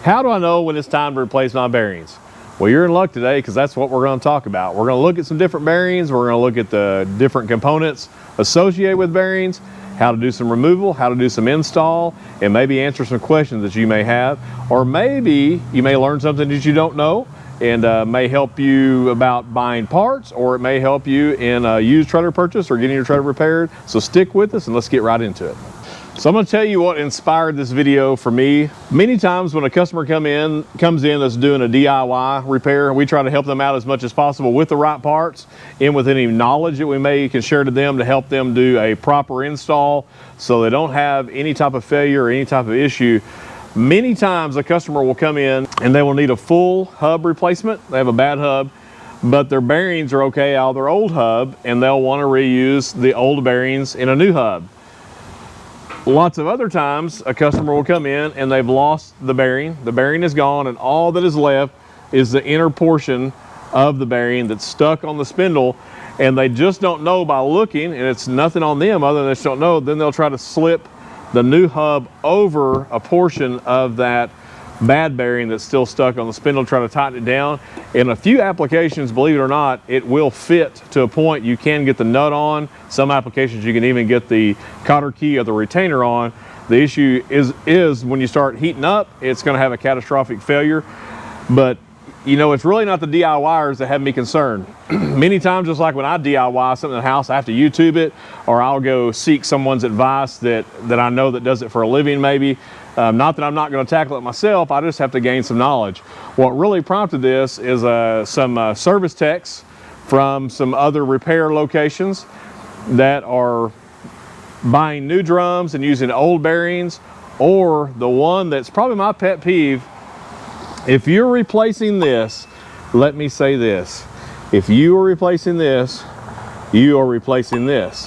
How do I know when it's time to replace my bearings? Well, you're in luck today because that's what we're going to talk about. We're going to look at some different bearings. We're going to look at the different components associated with bearings, how to do some removal, how to do some install, and maybe answer some questions that you may have. Or maybe you may learn something that you don't know and may help you about buying parts, or it may help you in a used trailer purchase or getting your trailer repaired. So stick with us and let's get right into it. So I'm going to tell you what inspired this video for me. Many times when a customer comes in that's doing a DIY repair, we try to help them out as much as possible with the right parts and with any knowledge that we can share to them to help them do a proper install so they don't have any type of failure or any type of issue. Many times a customer will come in and they will need a full hub replacement. They have a bad hub, but their bearings are okay out of their old hub and they'll want to reuse the old bearings in a new hub. Lots of other times a customer will come in and they've lost the bearing. The bearing is gone and all that is left is the inner portion of the bearing that's stuck on the spindle, and they just don't know by looking, and it's nothing on them other than they just don't know. Then they'll try to slip the new hub over a portion of that bad bearing that's still stuck on the spindle, try to tighten it down. In a few applications, believe it or not, it will fit to a point you can get the nut on. Some applications you can even get the cotter key or the retainer on. The issue is when you start heating up, it's going to have a catastrophic failure. But you know, it's really not the DIYers that have me concerned. Many times, just like when I DIY something in the house, I have to YouTube it, or I'll go seek someone's advice that I know that does it for a living maybe. Not that I'm not going to tackle it myself, I just have to gain some knowledge. What really prompted this is some service techs from some other repair locations that are buying new drums and using old bearings, or the one that's probably my pet peeve. If you're replacing this, let me say this. If you are replacing this, you are replacing this.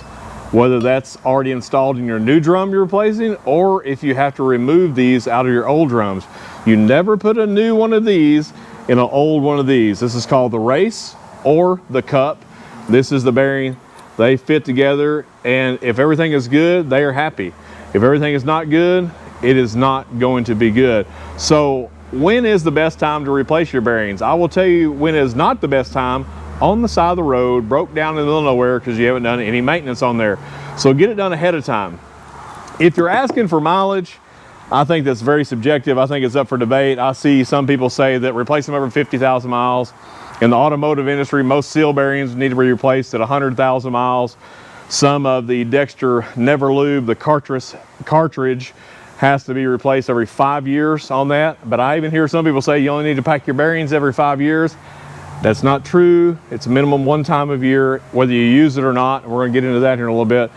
Whether that's already installed in your new drum you're replacing, or if you have to remove these out of your old drums. You never put a new one of these in an old one of these. This is called the race or the cup. This is the bearing. They fit together, and if everything is good, they are happy. If everything is not good, it is not going to be good. So when is the best time to replace your bearings? I will tell you when is not the best time. On the side of the road, broke down in the middle of nowhere because you haven't done any maintenance on there. So get it done ahead of time. If you're asking for mileage, I think that's very subjective. I think it's up for debate. I see some people say that replace them every 50,000 miles. In the automotive industry, most seal bearings need to be replaced at 100,000 miles. Some of the Dexter Never Lube, the cartridge has to be replaced every 5 years on that. But I even hear some people say you only need to pack your bearings every 5 years. That's not true. It's a minimum one time of year, whether you use it or not. We're going to get into that here in a little bit.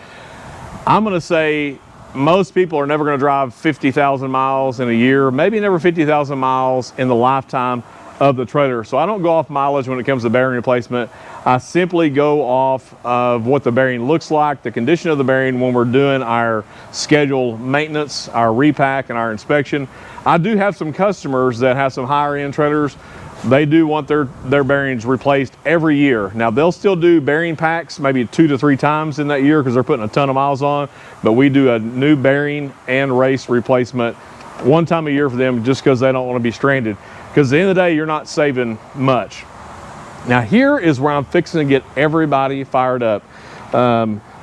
I'm going to say most people are never going to drive 50,000 miles in a year, maybe never 50,000 miles in the lifetime of the trailer. So I don't go off mileage when it comes to bearing replacement. I simply go off of what the bearing looks like, the condition of the bearing when we're doing our scheduled maintenance, our repack, and our inspection. I do have some customers that have some higher end trailers. They do want their bearings replaced every year. Now they'll still do bearing packs maybe 2 to 3 times in that year because they're putting a ton of miles on, but we do a new bearing and race replacement one time a year for them just because they don't want to be stranded. Because at the end of the day, you're not saving much. Now here is where I'm fixing to get everybody fired up.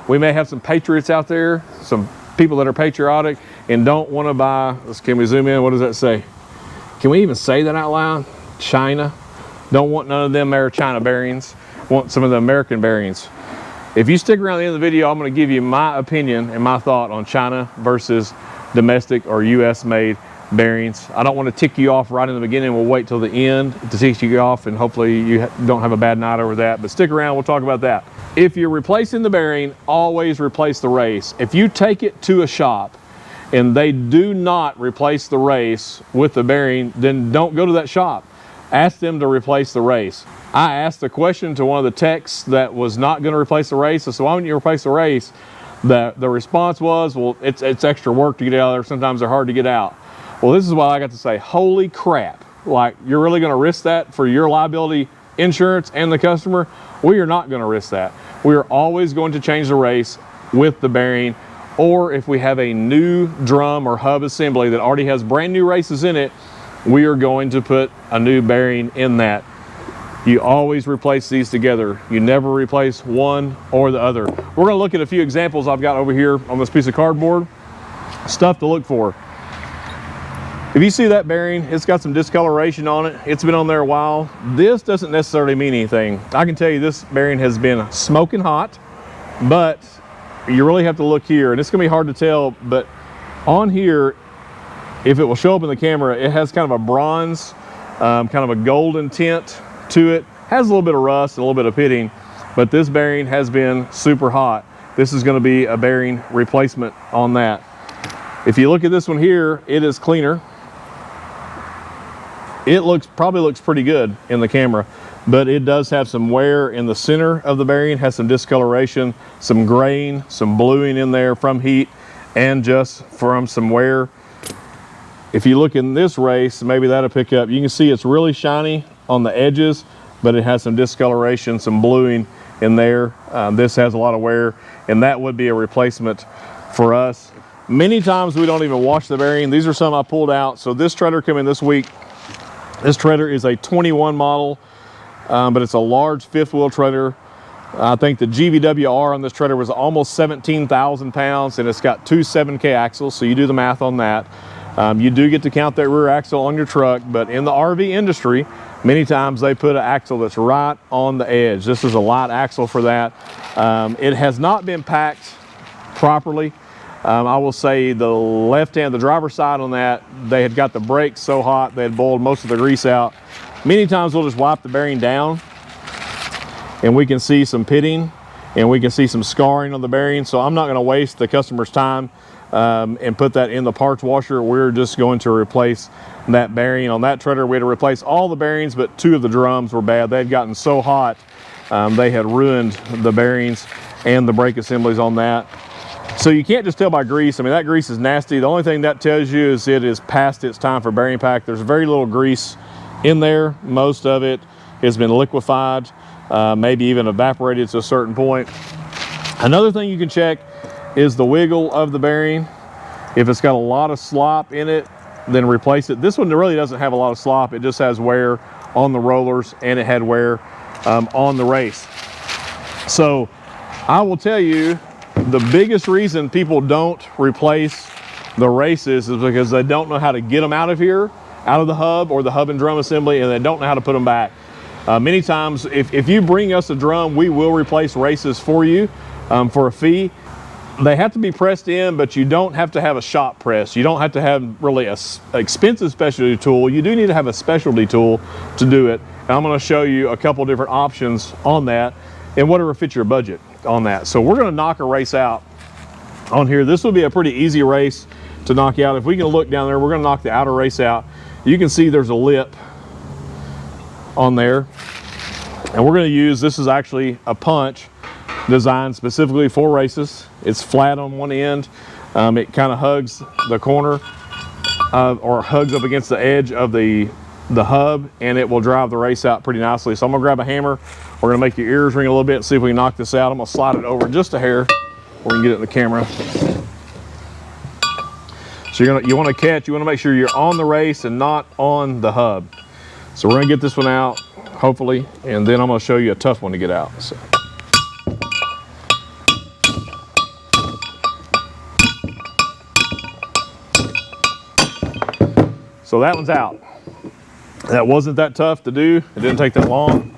We may have some patriots out there, some people that are patriotic and don't want to buy, can we zoom in? What does that say? Can we even say that out loud? China. Don't want none of them there China bearings. Want some of the American bearings. If you stick around the end of the video, I'm going to give you my opinion and my thought on China versus domestic or US made bearings. I don't want to tick you off right in the beginning. We'll wait till the end to tick you off, and hopefully you don't have a bad night over that, but stick around, we'll talk about that. If you're replacing the bearing, always replace the race. If you take it to a shop and they do not replace the race with the bearing, then don't go to that shop. Ask them to replace the race. I asked the question to one of the techs that was not going to replace the race. I said, why wouldn't you replace the race? The response was, well, it's extra work to get out of there. Sometimes they're hard to get out. Well, this is what I got to say. Holy crap. Like, you're really going to risk that for your liability insurance and the customer? We are not going to risk that. We are always going to change the race with the bearing, or if we have a new drum or hub assembly that already has brand new races in it, we are going to put a new bearing in that. You always replace these together. You never replace one or the other. We're gonna look at a few examples I've got over here on this piece of cardboard. Stuff to look for. If you see that bearing, it's got some discoloration on it. It's been on there a while. This doesn't necessarily mean anything. I can tell you this bearing has been smoking hot, but you really have to look here, and it's gonna be hard to tell, but on here, if it will show up in the camera, it has kind of a bronze, kind of a golden tint to it. Has a little bit of rust, a little bit of pitting, but this bearing has been super hot. This is gonna be a bearing replacement on that. If you look at this one here, it is cleaner. It probably looks pretty good in the camera, but it does have some wear in the center of the bearing, has some discoloration, some graying, some bluing in there from heat and just from some wear. If you look in this race, maybe that'll pick up. You can see it's really shiny on the edges, but it has some discoloration, some bluing in there. This has a lot of wear, and that would be a replacement for us. Many times we don't even wash the bearing. These are some I pulled out. So this treader came in this week. This treader is a 21 model, but it's a large fifth wheel treader. I think the GVWR on this treader was almost 17,000 pounds, and it's got two 7K axles, so you do the math on that. You do get to count that rear axle on your truck, but in the RV industry, many times they put an axle that's right on the edge. This is a light axle for that. It has not been packed properly. I will say the left hand, the driver's side on that, they had got the brakes so hot they had boiled most of the grease out. Many times we'll just wipe the bearing down and we can see some pitting and we can see some scarring on the bearing. So I'm not going to waste the customer's time and put that in the parts washer. We're just going to replace that bearing. On that treader, we had to replace all the bearings, but two of the drums were bad. They had gotten so hot, they had ruined the bearings and the brake assemblies on that. So you can't just tell by grease. I mean, that grease is nasty. The only thing that tells you is it is past its time for bearing pack. There's very little grease in there. Most of it has been liquefied, maybe even evaporated to a certain point. Another thing you can check is the wiggle of the bearing. If it's got a lot of slop in it, then replace it. This one really doesn't have a lot of slop. It just has wear on the rollers, and it had wear on the race. So I will tell you, the biggest reason people don't replace the races is because they don't know how to get them out of here, out of the hub or the hub and drum assembly, and they don't know how to put them back. Many times, if you bring us a drum, we will replace races for you for a fee. They have to be pressed in, but you don't have to have a shop press. You don't have to have really an expensive specialty tool. You do need to have a specialty tool to do it. And I'm going to show you a couple different options on that and whatever fits your budget on that. So we're going to knock a race out on here. This will be a pretty easy race to knock out. If we can look down there, we're going to knock the outer race out. You can see there's a lip on there, and we're going to use, this is actually a punch designed specifically for races. It's flat on one end. It kind of hugs the corner or hugs up against the edge of the hub, and it will drive the race out pretty nicely. So I'm gonna grab a hammer. We're gonna make your ears ring a little bit and see if we can knock this out. I'm gonna slide it over just a hair where we can get it in the camera. So you want to make sure you're on the race and not on the hub. So we're gonna get this one out, hopefully, and then I'm gonna show you a tough one to get out. So that one's out. That wasn't that tough to do. It didn't take that long.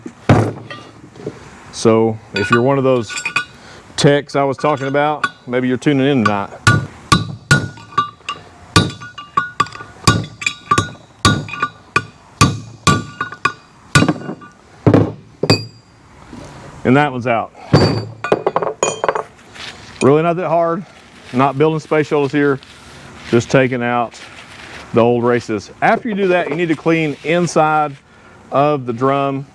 So if you're one of those techs I was talking about, maybe you're tuning in tonight. And that one's out. Really not that hard. Not building space shoulders here. Just taking out the old races. After you do that, you need to clean inside of the drum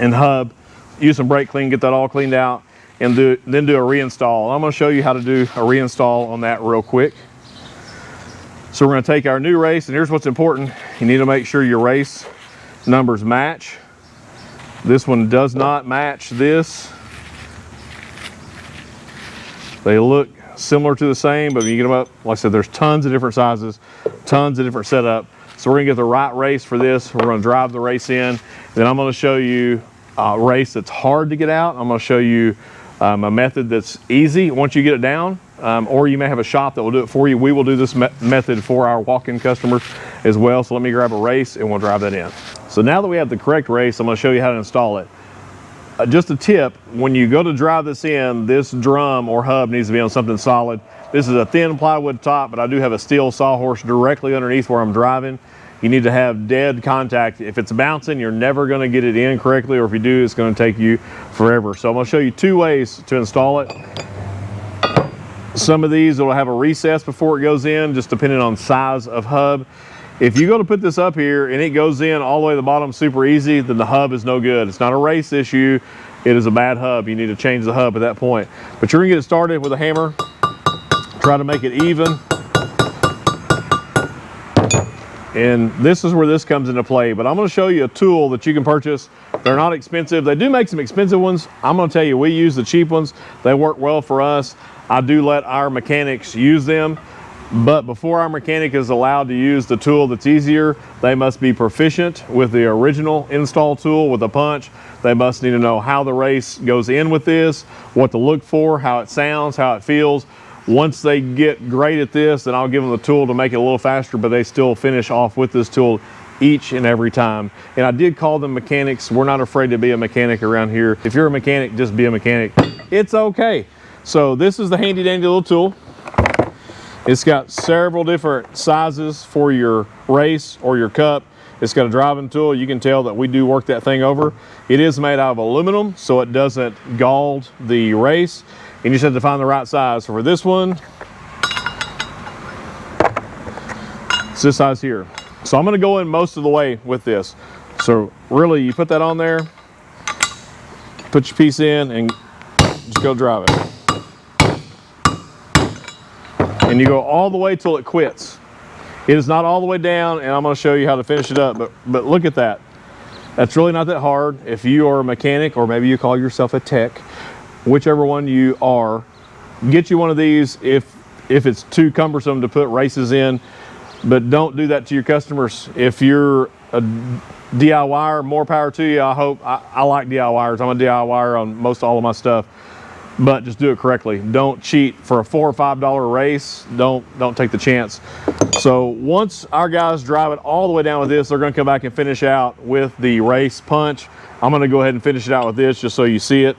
and hub. Use some brake clean, get that all cleaned out, and then do a reinstall. I'm going to show you how to do a reinstall on that real quick. So we're going to take our new race, and here's what's important. You need to make sure your race numbers match. This one does not match this. They look similar to the same, but when you get them up, like I said, there's tons of different sizes, tons of different setup. So we're gonna get the right race for this. We're gonna drive the race in. Then I'm gonna show you a race that's hard to get out. I'm gonna show you a method that's easy once you get it down, or you may have a shop that will do it for you. We will do this method for our walk-in customers as well. So let me grab a race and we'll drive that in. So now that we have the correct race, I'm gonna show you how to install it. Just a tip, when you go to drive this in, this drum or hub needs to be on something solid. This is a thin plywood top, but I do have a steel sawhorse directly underneath where I'm driving. You need to have dead contact. If it's bouncing, you're never gonna get it in correctly, or if you do, it's gonna take you forever. So I'm gonna show you 2 ways to install it. Some of these will have a recess before it goes in, just depending on size of hub. If you go to put this up here and it goes in all the way to the bottom super easy, then the hub is no good. It's not a race issue, it is a bad hub. You need to change the hub at that point. But you're gonna get it started with a hammer, try to make it even. And this is where this comes into play. But I'm gonna show you a tool that you can purchase. They're not expensive. They do make some expensive ones. I'm gonna tell you, we use the cheap ones. They work well for us. I do let our mechanics use them. But before our mechanic is allowed to use the tool that's easier, they must be proficient with the original install tool with a punch. They must need to know how the race goes in with this, what to look for, how it sounds, how it feels. Once they get great at this, then I'll give them the tool to make it a little faster, but they still finish off with this tool each and every time. And I did call them mechanics. We're not afraid to be a mechanic around here. If you're a mechanic, just be a mechanic. It's okay. So this is the handy dandy little tool. It's got several different sizes for your race or your cup. It's got a driving tool. You can tell that we do work that thing over. It is made out of aluminum, so it doesn't gall the race. And you just have to find the right size. So for this one, it's this size here. So I'm gonna go in most of the way with this. So really, you put that on there, put your piece in, and just go drive it. And you go all the way till it quits. It is not all the way down, and I'm gonna show you how to finish it up, but look at that. That's really not that hard. If you are a mechanic, or maybe you call yourself a tech, whichever one you are, get you one of these if it's too cumbersome to put races in, but don't do that to your customers. If you're a DIYer, more power to you. I like DIYers. I'm a DIYer on most all of my stuff. But just do it correctly. Don't cheat. For a $4 or $5 race, don't take the chance. So once our guys drive it all the way down with this, they're gonna come back and finish out with the race punch. I'm gonna go ahead and finish it out with this just so you see it.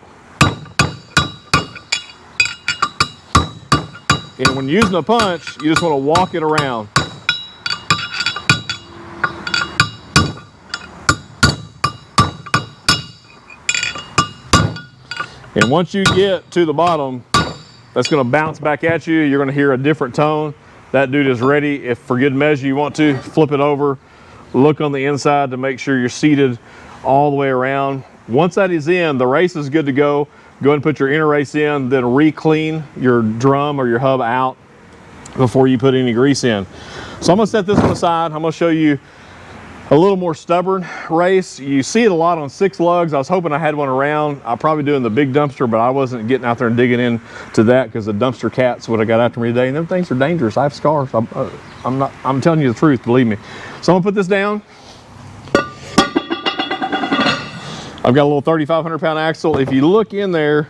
And when using a punch, you just wanna walk it around. And once you get to the bottom, that's gonna bounce back at you. You're gonna hear a different tone. That dude is ready. If for good measure you want to, flip it over, look on the inside to make sure you're seated all the way around. Once that is in, the race is good to go. Go ahead and put your inner race in, then re-clean your drum or your hub out before you put any grease in. So I'm gonna set this one aside. I'm gonna show you a little more stubborn race. You see it a lot on 6 lugs. I was hoping I had one around. I'll probably do in the big dumpster, but I wasn't getting out there and digging into that because the dumpster cats would have got after me today. And them things are dangerous. I have scars. I'm telling you the truth, believe me. So I'm gonna put this down. I've got a little 3,500 pound axle. If you look in there,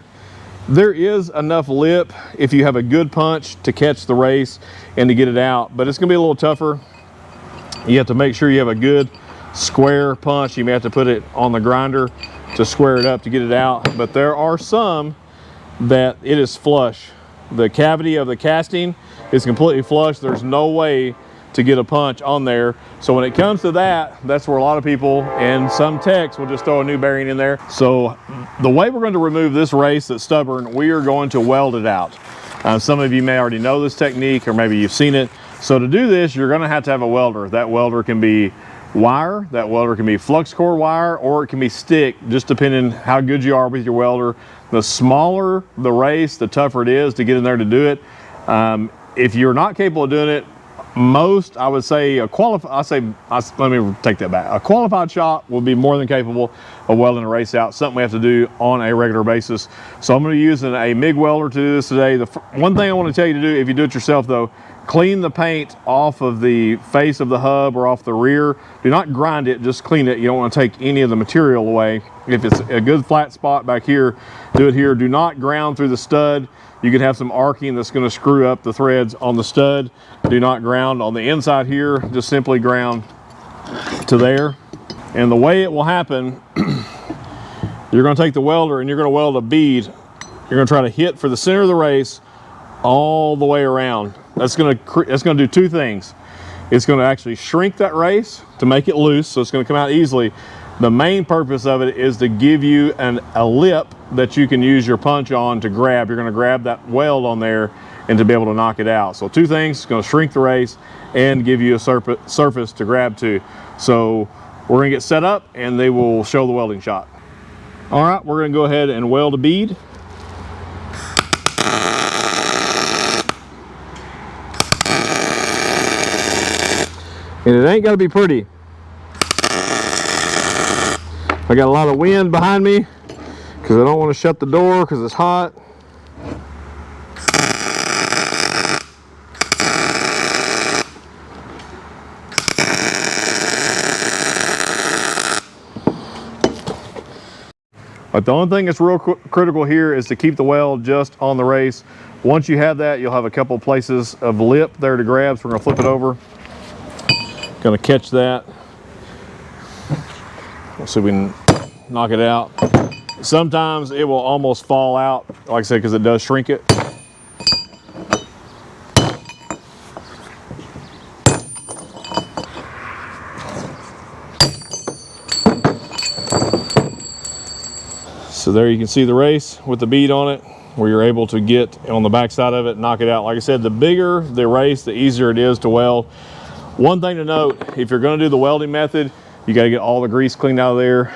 there is enough lip if you have a good punch to catch the race and to get it out, but it's gonna be a little tougher. You have to make sure you have a good square punch. You may have to put it on the grinder to square it up to get it out. But there are some that it is flush. The cavity of the casting is completely flush. There's no way to get a punch on there. So when it comes to that, that's where a lot of people and some techs will just throw a new bearing in there. So the way we're going to remove this race that's stubborn, we are going to weld it out. Some of you may already know this technique, or maybe you've seen it. So to do this, you're gonna have to have a welder. That welder can be wire, that welder can be flux core wire, or it can be stick, just depending how good you are with your welder. The smaller the race, the tougher it is to get in there to do it. If you're not capable of doing it, most, I would say, let me take that back. A qualified shop will be more than capable of welding a race out, something we have to do on a regular basis. So I'm gonna use a MIG welder to do this today. The one thing I wanna tell you to do, if you do it yourself though, Clean the paint off of the face of the hub or off the rear. Do not grind it, just clean it. You don't want to take any of the material away. If it's a good flat spot back here, do it here. Do not ground through the stud. You could have some arcing that's going to screw up the threads on the stud. Do not ground on the inside here, just simply ground to there. And the way it will happen, you're going to take the welder and you're going to weld a bead. You're going to try to hit for the center of the race all the way around. That's going to do two things. It's going to actually shrink that race to make it loose, so it's going to come out easily. The main purpose of it is to give you a lip that you can use your punch on to grab. You're going to grab that weld on there and to be able to knock it out. So two things, it's going to shrink the race and give you a surface to grab to. So we're going to get set up and they will show the welding shot. All right, we're going to go ahead and weld a bead. And it ain't got to be pretty. I got a lot of wind behind me because I don't want to shut the door because it's hot. But the only thing that's real critical here is to keep the weld just on the race. Once you have that, you'll have a couple places of lip there to grab. So we're gonna flip it over. Gonna catch that. Let's see if we can knock it out. Sometimes it will almost fall out, like I said, because it does shrink it. So there you can see the race with the bead on it, where you're able to get on the back side of it, knock it out. Like I said, the bigger the race, the easier it is to weld. One thing to note, if you're going to do the welding method, you got to get all the grease cleaned out of there.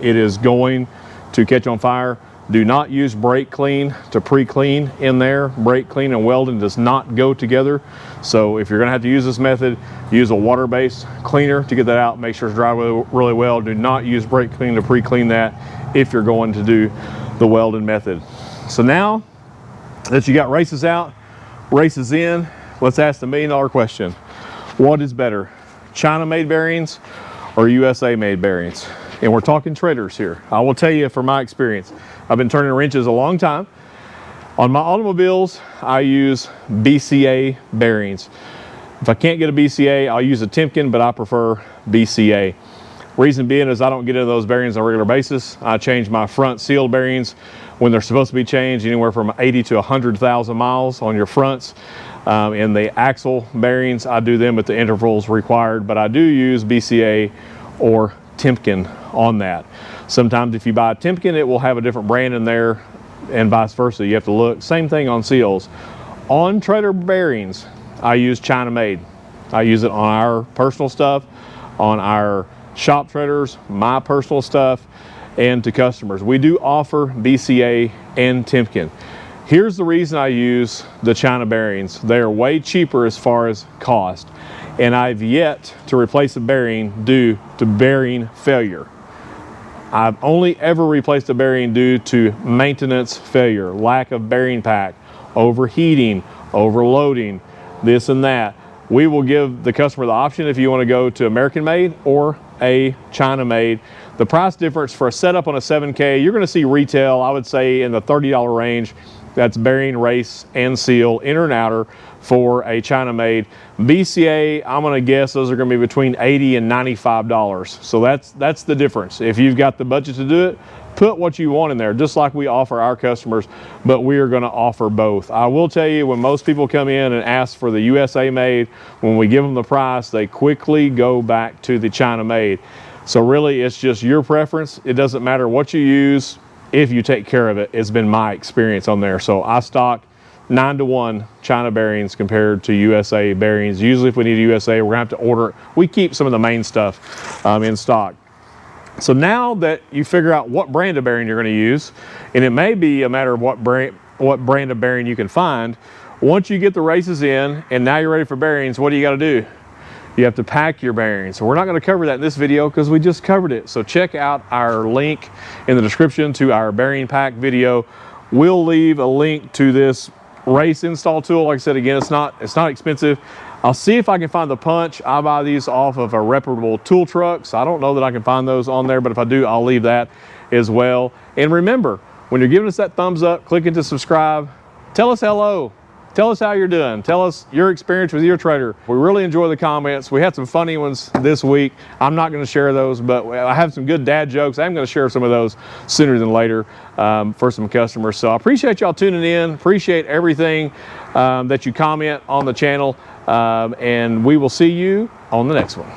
It is going to catch on fire. Do not use brake clean to pre-clean in there. Brake clean and welding does not go together. So if you're going to have to use this method, use a water-based cleaner to get that out. Make sure it's dry really well. Do not use brake clean to pre-clean that if you're going to do the welding method. So now that you got races out, races in, let's ask the million-dollar question. What is better, China-made bearings or USA-made bearings? And we're talking trailers here. I will tell you from my experience, I've been turning wrenches a long time. On my automobiles, I use BCA bearings. If I can't get a BCA, I'll use a Timken, but I prefer BCA. Reason being is I don't get into those bearings on a regular basis. I change my front seal bearings when they're supposed to be changed, anywhere from 80 to 100,000 miles on your fronts. And the axle bearings, I do them at the intervals required, but I do use BCA or Timken on that. Sometimes if you buy a Timken, it will have a different brand in there, and vice versa. You have to look. Same thing on seals. On trailer bearings, I use China made. I use it on our personal stuff, on our shop trailers, my personal stuff, and to customers. We do offer BCA and Timken. Here's the reason I use the China bearings. They are way cheaper as far as cost, and I've yet to replace a bearing due to bearing failure. I've only ever replaced a bearing due to maintenance failure, lack of bearing pack, overheating, overloading, this and that. We will give the customer the option if you want to go to American made or a China made. The price difference for a setup on a 7K, you're going to see retail, I would say in the $30 range. That's bearing, race, and seal, inner and outer, for a China made. BCA, I'm going to guess those are going to be between $80 and $95. So that's the difference. If you've got the budget to do it, put what you want in there, just like we offer our customers, but we are going to offer both. I will tell you, when most people come in and ask for the USA made, when we give them the price, they quickly go back to the China made. So really, it's just your preference. It doesn't matter what you use if you take care of it. It's been my experience on there. So I stock 9-to-1 China bearings compared to USA bearings. Usually if we need a USA, we're gonna have to order it. We keep some of the main stuff in stock. So now that you figure out what brand of bearing you're going to use, and it may be a matter of what brand of bearing you can find, once you get the races in and now you're ready for bearings, what do you got to do? You have to pack your bearings. So we're not going to cover that in this video because we just covered it. So check out our link in the description to our bearing pack video. We'll leave a link to this race install tool. Like I said, again, it's not expensive. I'll see if I can find the punch. I buy these off of a reputable tool truck, so I don't know that I can find those on there, but if I do, I'll leave that as well. And remember, when you're giving us that thumbs up, clicking to subscribe, tell us hello. Tell us how you're doing. Tell us your experience with your trailer. We really enjoy the comments. We had some funny ones this week. I'm not going to share those, but I have some good dad jokes. I'm going to share some of those sooner than later for some customers. So I appreciate y'all tuning in. Appreciate everything that you comment on the channel. And we will see you on the next one.